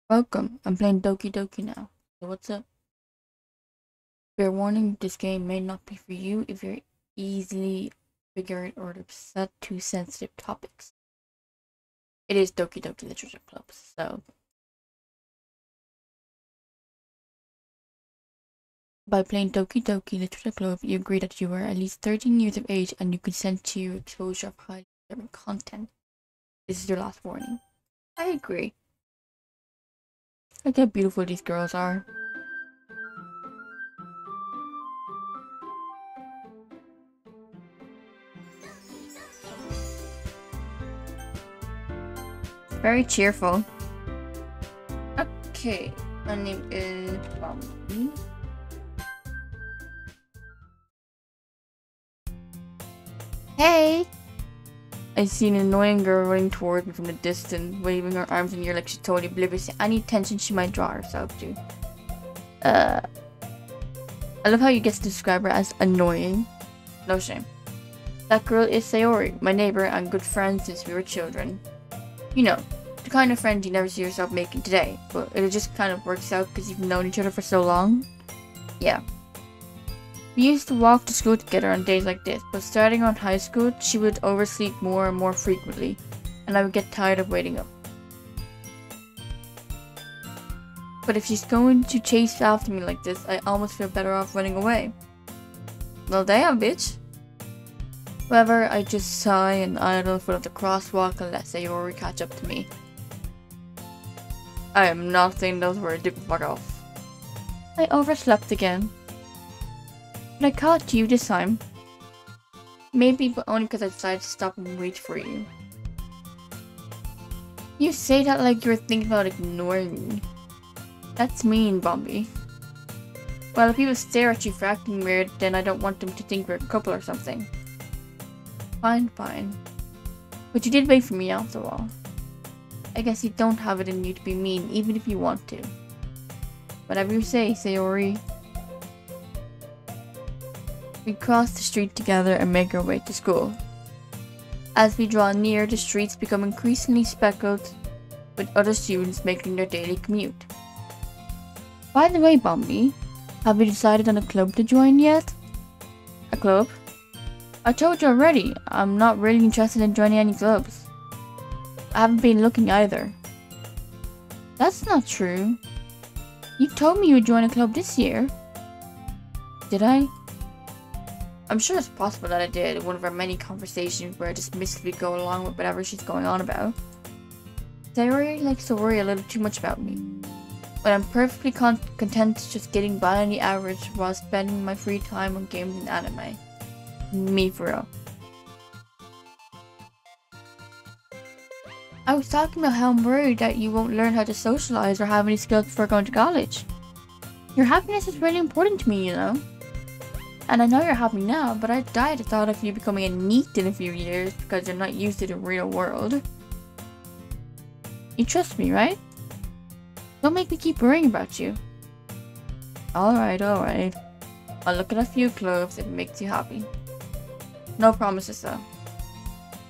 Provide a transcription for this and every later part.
Welcome, I'm playing Doki now. So what's up? Fair warning, this game may not be for you if you're easily triggered or upset to sensitive topics. It is Doki Literature Club, so... By playing Doki Literature Club, you agree that you are at least 13 years of age and you consent to your exposure of highly disturbing content. This is your last warning. I agree. Look how beautiful these girls are. Very cheerful. Okay, my name is Bobby. Hey! I see an annoying girl running towards me from the distance, waving her arms in the air like she's totally oblivious to any attention she might draw herself to. I love how you get to describe her as annoying. No shame. That girl is Sayori, my neighbor and good friend since we were children. You know, the kind of friend you never see yourself making today, but it just kind of works out because you've known each other for so long. Yeah. We used to walk to school together on days like this, but starting on high school, she would oversleep more and more frequently, and I would get tired of waiting up. But if she's going to chase after me like this, I almost feel better off running away. Well damn, bitch. However, I just sigh and idle in front of the crosswalk and let Sayori catch up to me. I am not saying those words, you can fuck off. I overslept again. But I caught you this time. Maybe, but only because I decided to stop and wait for you. You say that like you were thinking about ignoring me. That's mean, Bombi. Well, if people stare at you for acting weird, then I don't want them to think we're a couple or something. Fine. But you did wait for me after all. I guess you don't have it in you to be mean, even if you want to. Whatever you say, Sayori. We cross the street together and make our way to school. As we draw near, the streets become increasingly speckled with other students making their daily commute. By the way, Bombi, have you decided on a club to join yet? A club? I told you already, I'm not really interested in joining any clubs. I haven't been looking either. That's not true. You told me you would join a club this year. Did I? I'm sure it's possible that I did in one of our many conversations where I just dismissively go along with whatever she's going on about. Sayori likes to worry a little too much about me. But I'm perfectly content just getting by on the average while spending my free time on games and anime. Me for real. I was talking about how I'm worried that you won't learn how to socialize or have any skills before going to college. Your happiness is really important to me, you know. And I know you're happy now, but I died at the thought of you becoming a NEET in a few years because you're not used to the real world. You trust me, right? Don't make me keep worrying about you. Alright. I'll look at a few clothes if it makes you happy. No promises though.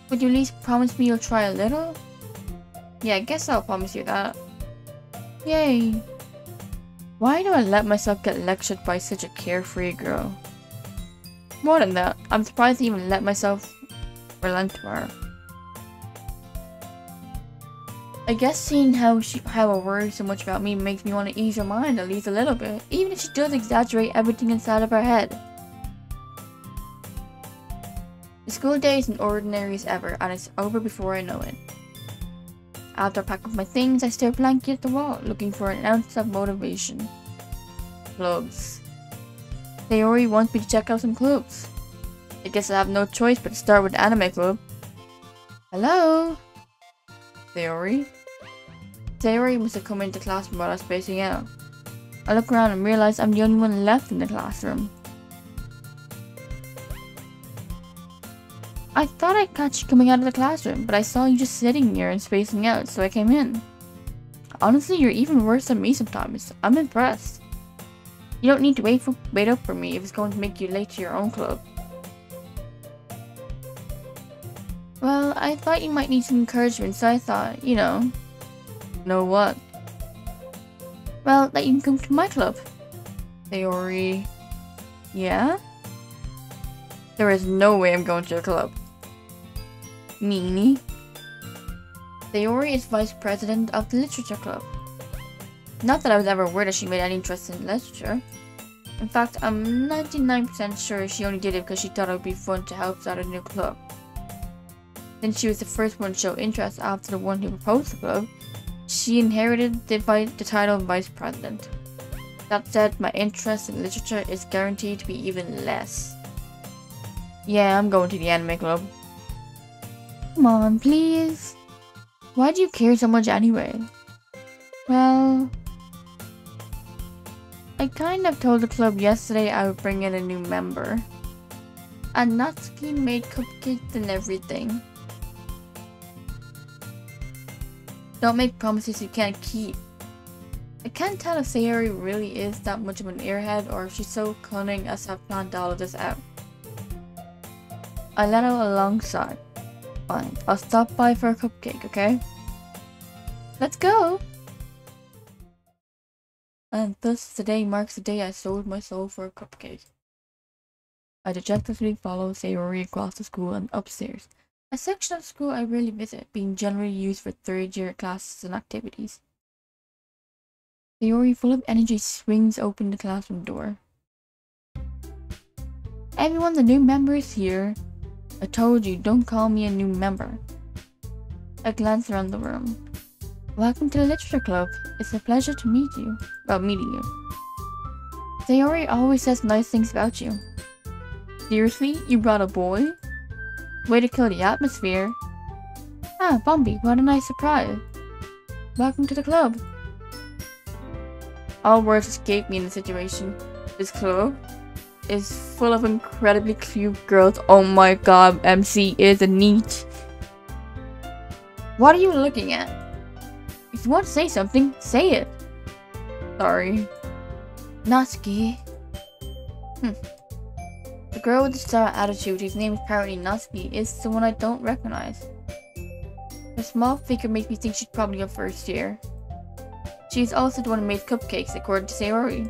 Would you at least promise me you'll try a little? Yeah, I guess I'll promise you that. Yay. Why do I let myself get lectured by such a carefree girl? More than that, I'm surprised I even let myself relent to her. I guess seeing how I worries so much about me makes me want to ease her mind at least a little bit, even if she does exaggerate everything inside of her head. The school day is as ordinary as ever, and it's over before I know it. After I pack up my things, I stare blankly at the wall, looking for an ounce of motivation. Clubs. Sayori wants me to check out some clubs. I guess I have no choice but to start with the anime club. Hello? Sayori? Sayori must have come into the classroom while I was spacing out. I look around and realize I'm the only one left in the classroom. I thought I'd catch you coming out of the classroom, but I saw you just sitting here and spacing out, so I came in. Honestly, you're even worse than me sometimes. I'm impressed. You don't need to wait up for me if it's going to make you late to your own club. Well, I thought you might need some encouragement, so I thought, you know. Know what? Well, that you can come to my club. Sayori. Yeah? There is no way I'm going to your club. Meanie. Sayori is vice president of the literature club. Not that I was ever aware that she made any interest in literature. In fact, I'm 99% sure she only did it because she thought it would be fun to help start a new club. Since she was the first one to show interest after the one who proposed the club, she inherited the title of vice president. That said, my interest in literature is guaranteed to be even less. Yeah, I'm going to the anime club. Come on, please. Why do you care so much anyway? Well, I kind of told the club yesterday I would bring in a new member. And Natsuki made cupcakes and everything. Don't make promises you can't keep. I can't tell if Sayori really is that much of an airhead or if she's so cunning as to have planned all of this out. I let out a long sigh. Fine, I'll stop by for a cupcake, okay? Let's go! And thus today marks the day I sold my soul for a cupcake. I dejectedly follow Sayori across the school and upstairs, a section of school I rarely visit, being generally used for third-year classes and activities. Sayori, full of energy, swings open the classroom door. Everyone, the new member is here. I told you, don't call me a new member. I glance around the room. Welcome to the literature club. It's a pleasure to meet you. Well, meeting you. Sayori always says nice things about you. Seriously? You brought a boy? Way to kill the atmosphere. Ah, Bombi, what a nice surprise. Welcome to the club. All words escape me in the situation. This club is full of incredibly cute girls. Oh my god, MC is a neat. What are you looking at? If you want to say something, say it. Sorry. Natsuki. The girl with the star attitude, whose name is apparently Natsuki, is the one I don't recognize. Her small figure makes me think she's probably a first year. She's also the one who made cupcakes, according to Sayori.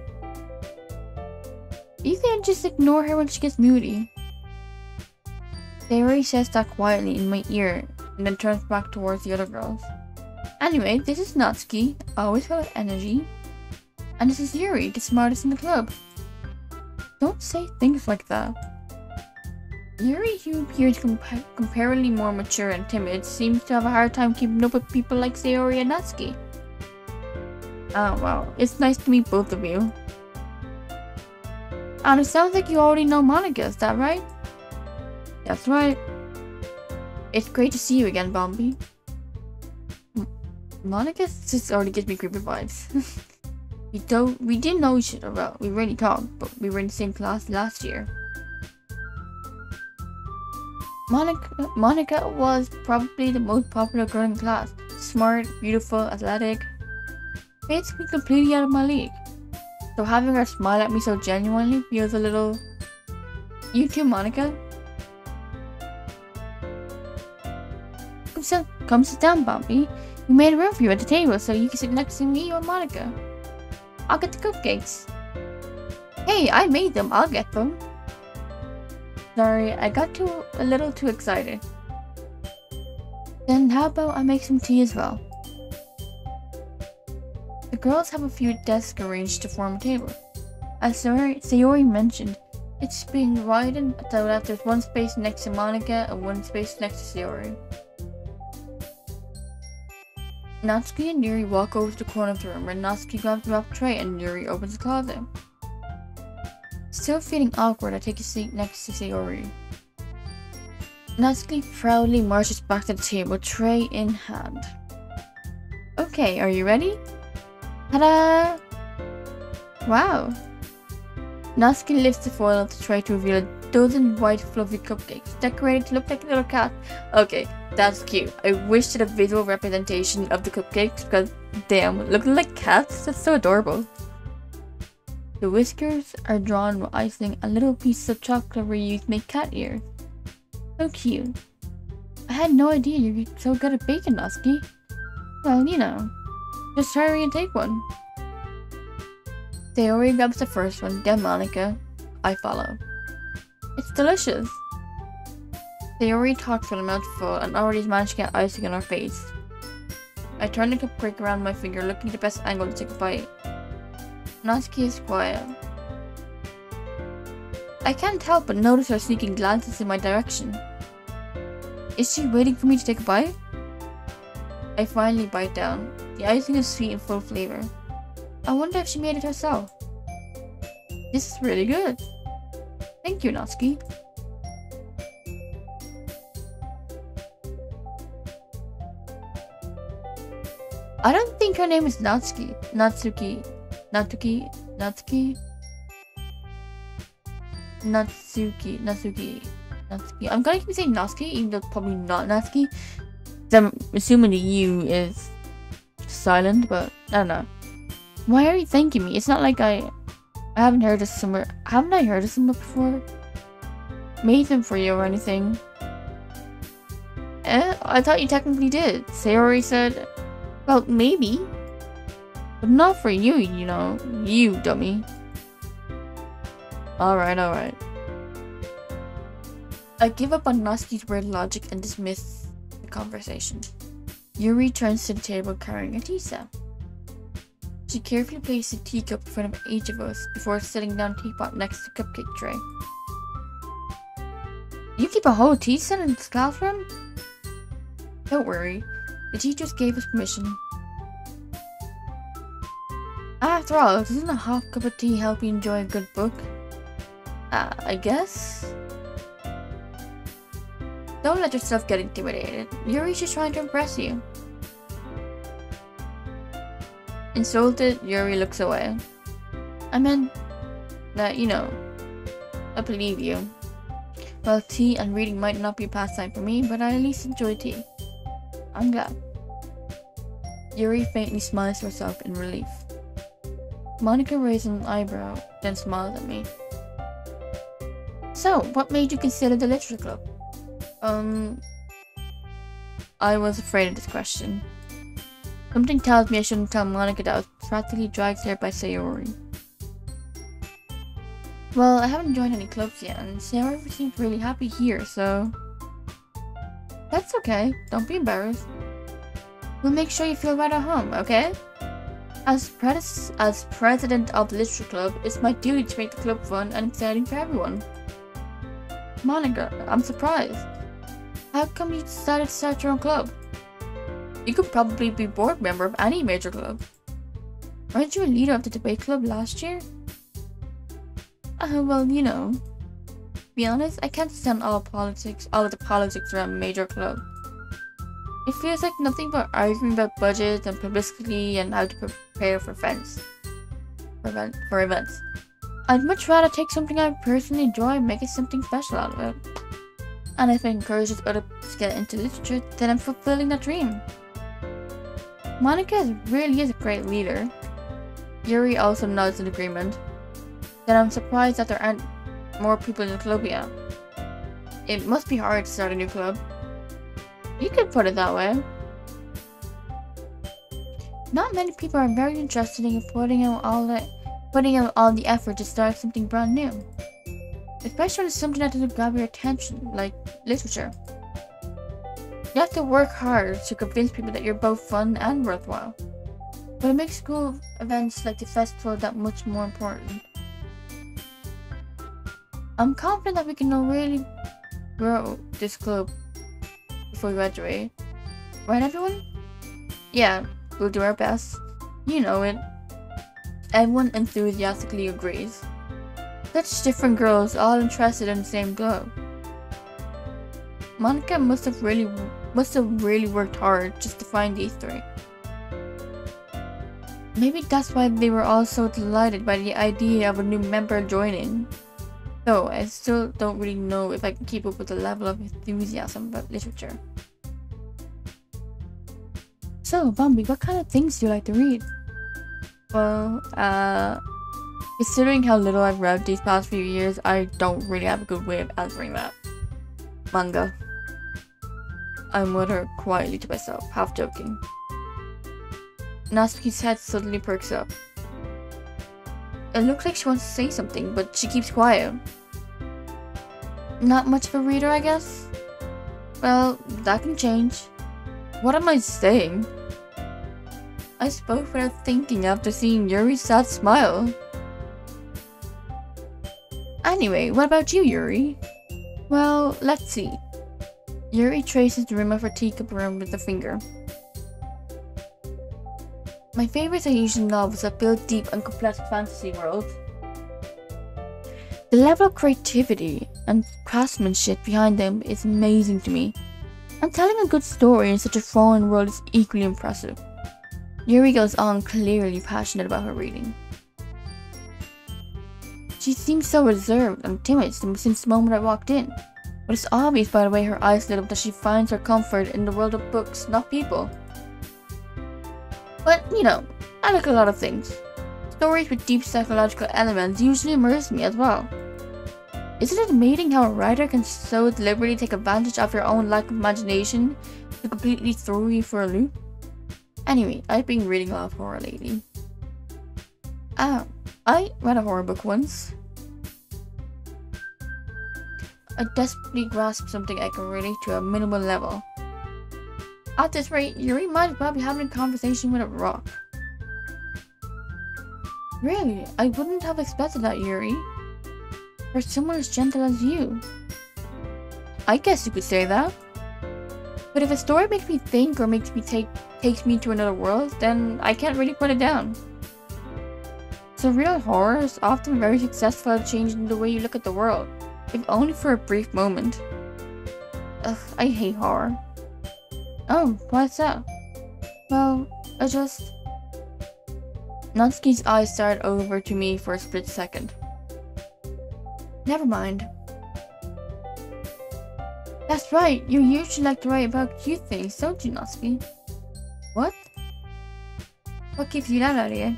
You can just ignore her when she gets moody. Sayori says that quietly in my ear, and then turns back towards the other girls. Anyway, this is Natsuki, always full of energy. And this is Yuri, the smartest in the club. Don't say things like that. Yuri, who appears comparatively more mature and timid, seems to have a hard time keeping up with people like Sayori and Natsuki. Oh wow, it's nice to meet both of you. And it sounds like you already know Monica, is that right? That's right. It's great to see you again, Bombi. Monica just already gives me creepy vibes. we didn't know each other well. We really talked, but we were in the same class last year. Monica was probably the most popular girl in class. Smart, beautiful, athletic. Basically completely out of my league. So having her smile at me so genuinely feels a little... You too, Monica? Come sit down, Bombi. We made a room for you at the table so you can sit next to me or Monica. I'll get the cupcakes. Hey, I made them. I'll get them. Sorry, I got a little too excited. Then how about I make some tea as well? The girls have a few desks arranged to form a table. As Sayori mentioned, it's being divided so that there's one space next to Monica and one space next to Sayori. Natsuki and Yuri walk over to the corner of the room where Natsuki grabs the wrap tray and Yuri opens the closet. Still feeling awkward, I take a seat next to Sayori. Natsuki proudly marches back to the table, tray in hand. Okay, are you ready? Ta-da! Wow! Natsuki lifts the foil of the tray to reveal a dozen white fluffy cupcakes, decorated to look like a little cat. Okay, that's cute. I wish that a visual representation of the cupcakes because, damn, looking like cats? That's so adorable. The whiskers are drawn with icing and little pieces of chocolate were used to make cat ears. So cute. I had no idea you were so good at baking, Natsuki. Well, you know. Just hurry and take one. Sayori grabs the first one, then Monica. I follow. It's delicious. Sayori talks with her mouth full and already managed to get icing on her face. I turn the cupcake around my finger, looking at the best angle to take a bite. Natsuki is quiet. I can't help but notice her sneaking glances in my direction. Is she waiting for me to take a bite? I finally bite down. The icing is sweet and full of flavor. I wonder if she made it herself. This is really good. Thank you, Natsuki. I don't think her name is Natsuki. Natsuki. I'm gonna keep saying Natsuki, even though it's probably not Natsuki. I'm assuming the U is silent, but I don't know. Why are you thanking me? It's not like I haven't heard this somewhere. Haven't I heard this somewhere before? Made them for you or anything? I thought you technically did. Sayori said, well, maybe. But not for you, you know. You dummy. Alright. I give up on Natsuki's weird logic and dismiss the conversation. Yuri turns to the table carrying a tea set. She carefully places a teacup in front of each of us before setting down a teapot next to the cupcake tray. You keep a whole tea set in this classroom? Don't worry, the teachers gave us permission. After all, doesn't a hot cup of tea help you enjoy a good book? I guess? Don't let yourself get intimidated. Yuri's just trying to impress you. Insulted, Yuri looks away. I meant that, you know, I believe you. Well, tea and reading might not be a pastime for me, but I at least enjoy tea. I'm glad. Yuri faintly smiles to herself in relief. Monica raises an eyebrow, then smiles at me. So, what made you consider the literature club? I was afraid of this question. Something tells me I shouldn't tell Monica that I was practically dragged here by Sayori. Well, I haven't joined any clubs yet, and Sayori seems really happy here, so... That's okay, don't be embarrassed. We'll make sure you feel right at home, okay? As president of the literature club, it's my duty to make the club fun and exciting for everyone. Monica, I'm surprised. How come you decided to start your own club? You could probably be board member of any major club. Weren't you a leader of the debate club last year? Well, you know. To be honest, I can't stand all of the politics around a major club. It feels like nothing but arguing about budgets and publicity and how to prepare for events. I'd much rather take something I personally enjoy and make it something special out of it. And if it encourages others to get into literature, then I'm fulfilling that dream. Monica really is a great leader. Yuri also nods in agreement. Then I'm surprised that there aren't more people in the club yet. It must be hard to start a new club. You could put it that way. Not many people are very interested in putting out all the effort to start something brand new. Especially when it's something that doesn't grab your attention, like literature. You have to work hard to convince people that you're both fun and worthwhile. But it makes school events like the festival that much more important. I'm confident that we can really grow this club before we graduate. Right, everyone? Yeah, we'll do our best. You know it. Everyone enthusiastically agrees. Such different girls, all interested in the same club. Monica must have really worked hard just to find these three. Maybe that's why they were all so delighted by the idea of a new member joining. Though I still don't really know if I can keep up with the level of enthusiasm about literature. So, Bambi, what kind of things do you like to read? Well, considering how little I've read these past few years, I don't really have a good way of answering that. Manga. I mutter quietly to myself, half joking. Natsuki's head suddenly perks up. It looks like she wants to say something, but she keeps quiet. Not much of a reader, I guess? Well, that can change. What am I saying? I spoke without thinking after seeing Yuri's sad smile. Anyway, what about you, Yuri? Well, let's see. Yuri traces the rim of her teacup around with a finger. My favorites are usually novels that build deep and complex fantasy worlds. The level of creativity and craftsmanship behind them is amazing to me, and telling a good story in such a foreign world is equally impressive. Yuri goes on, clearly passionate about her reading. She seems so reserved and timid since the moment I walked in, but it's obvious by the way her eyes lit up that she finds her comfort in the world of books, not people. But, you know, I like a lot of things. Stories with deep psychological elements usually immerse me as well. Isn't it amazing how a writer can so deliberately take advantage of your own lack of imagination to completely throw you for a loop? Anyway, I've been reading a lot of horror lately. I read a horror book once. I desperately grasped something I can relate to a minimal level. At this rate, Yuri might as well be having a conversation with a rock. Really, I wouldn't have expected that, Yuri. For someone as gentle as you. I guess you could say that. But if a story makes me think or takes me to another world, then I can't really put it down. Surreal horror is often very successful at changing the way you look at the world, if only for a brief moment. Ugh, I hate horror. Oh, what's that? Well, I just... Natsuki's eyes started over to me for a split second. Never mind. That's right, you usually like to write about cute things, don't you, Natsuki? What? What gives you that idea?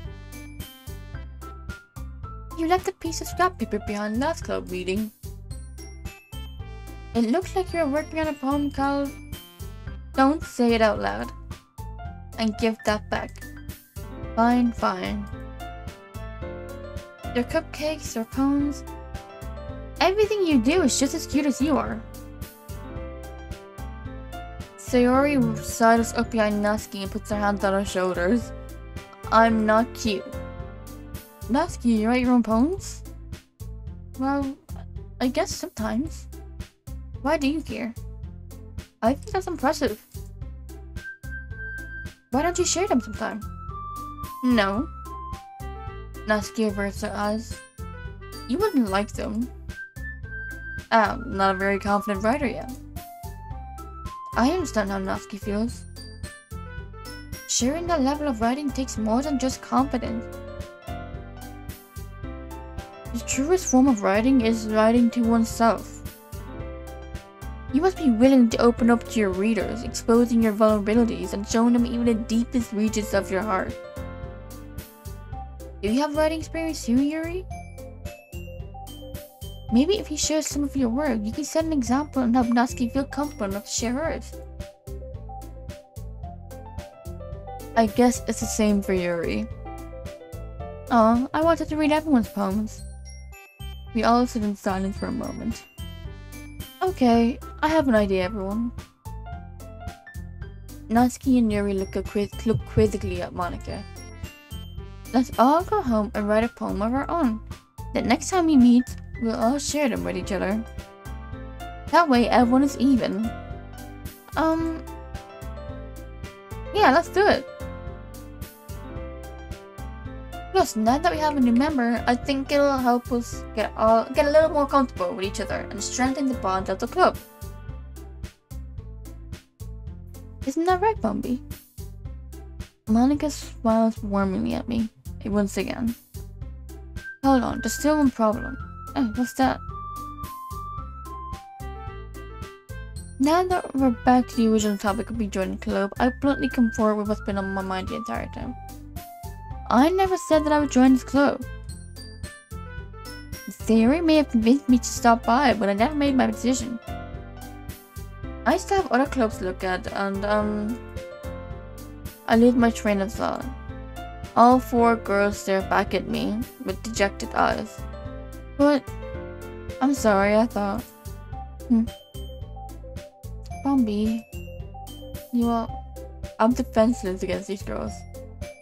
You left a piece of scrap paper behind last club meeting. It looks like you're working on a poem called... Don't say it out loud. And give that back. Fine, fine. Your cupcakes, your poems... Everything you do is just as cute as you are. Sayori sidles up behind Natsuki and puts her hands on her shoulders. I'm not cute. Natsuki, you write your own poems? Well, I guess sometimes. Why do you care? I think that's impressive. Why don't you share them sometime? No. Natsuki averts her eyes. You wouldn't like them. I'm not a very confident writer yet. I understand how Natsuki feels. Sharing that level of writing takes more than just confidence. The truest form of writing is writing to oneself. You must be willing to open up to your readers, exposing your vulnerabilities and showing them even the deepest reaches of your heart. Do you have writing experience too, Yuri? Maybe if you share some of your work, you can set an example and help Natsuki feel comfortable enough to share hers. I guess it's the same for Yuri. Oh, I wanted to read everyone's poems. We all sit in silence for a moment. Okay, I have an idea, everyone. Natsuki and Yuri look quizzically at Monika. Let's all go home and write a poem of our own. The next time we meet, we'll all share them with each other. That way everyone is even. Yeah, let's do it. Plus, now that we have a new member, I think it'll help us get a little more comfortable with each other and strengthen the bond of the club. Isn't that right, Bumby? Monika smiles warmly at me once again. Hold on, there's still one problem. Oh, what's that? Now that we're back to the original topic of me joining the club, I bluntly come forward with what's been on my mind the entire time. I never said that I would join this club. The theory may have convinced me to stop by, but I never made my decision. I still have other clubs to look at, and I lose my train of thought. All four girls stare back at me with dejected eyes. But I'm sorry, I thought. Bombi, I'm defenseless against these girls.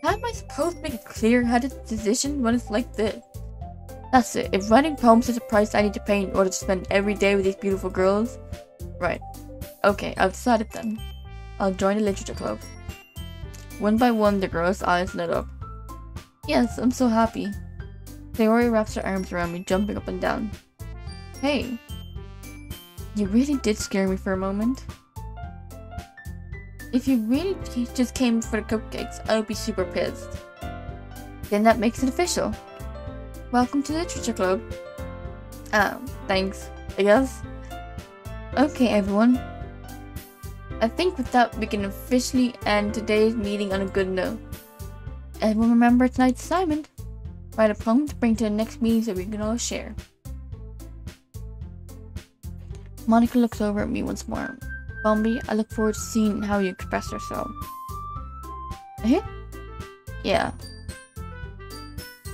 How am I supposed to make a clear-headed decision when it's like this? That's it. If writing poems is a price I need to pay in order to spend every day with these beautiful girls, right. Okay, I've decided then. I'll join the literature club. One by one, the girls' eyes lit up. Yes, I'm so happy. Sayori wraps her arms around me, jumping up and down. Hey, you really did scare me for a moment. If you really just came for the cupcakes, I would be super pissed. Then that makes it official. Welcome to the literature club. Thanks, I guess. Okay, everyone. I think with that, we can officially end today's meeting on a good note. Everyone remember tonight's assignment. Write a poem to bring to the next meeting so we can all share. Monica looks over at me once more. Bombi, I look forward to seeing how you express yourself. Eh? Yeah.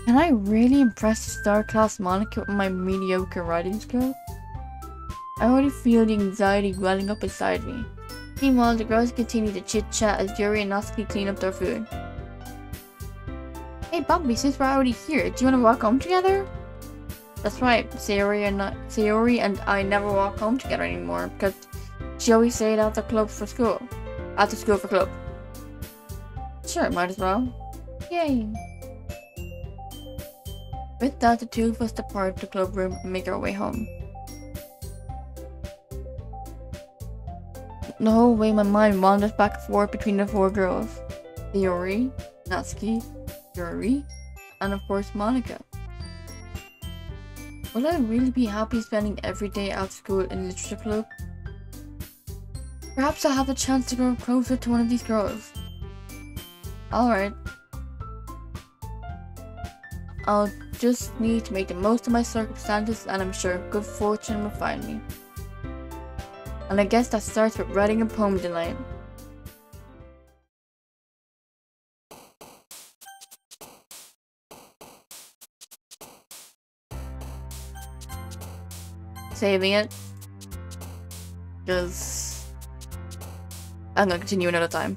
Can I really impress the star class Monica with my mediocre writing skills? I already feel the anxiety welling up inside me. Meanwhile, the girls continue to chit-chat as Yuri and Natsuki clean up their food. Hey Bombi, since we're already here, do you want to walk home together? That's right, Sayori and I never walk home together anymore because she always stayed at the club for school. After school for club. Sure, might as well. Yay! With that, the two of us depart the club room and make our way home. The whole way my mind wanders back and forth between the four girls. Sayori, Natsuki, Yuri, and of course Monica. Will I really be happy spending every day out of school in literature club? Perhaps I'll have the chance to grow closer to one of these girls. Alright. I'll just need to make the most of my circumstances and I'm sure good fortune will find me. And I guess that starts with writing a poem tonight. Saving it. Because I'm gonna continue another time.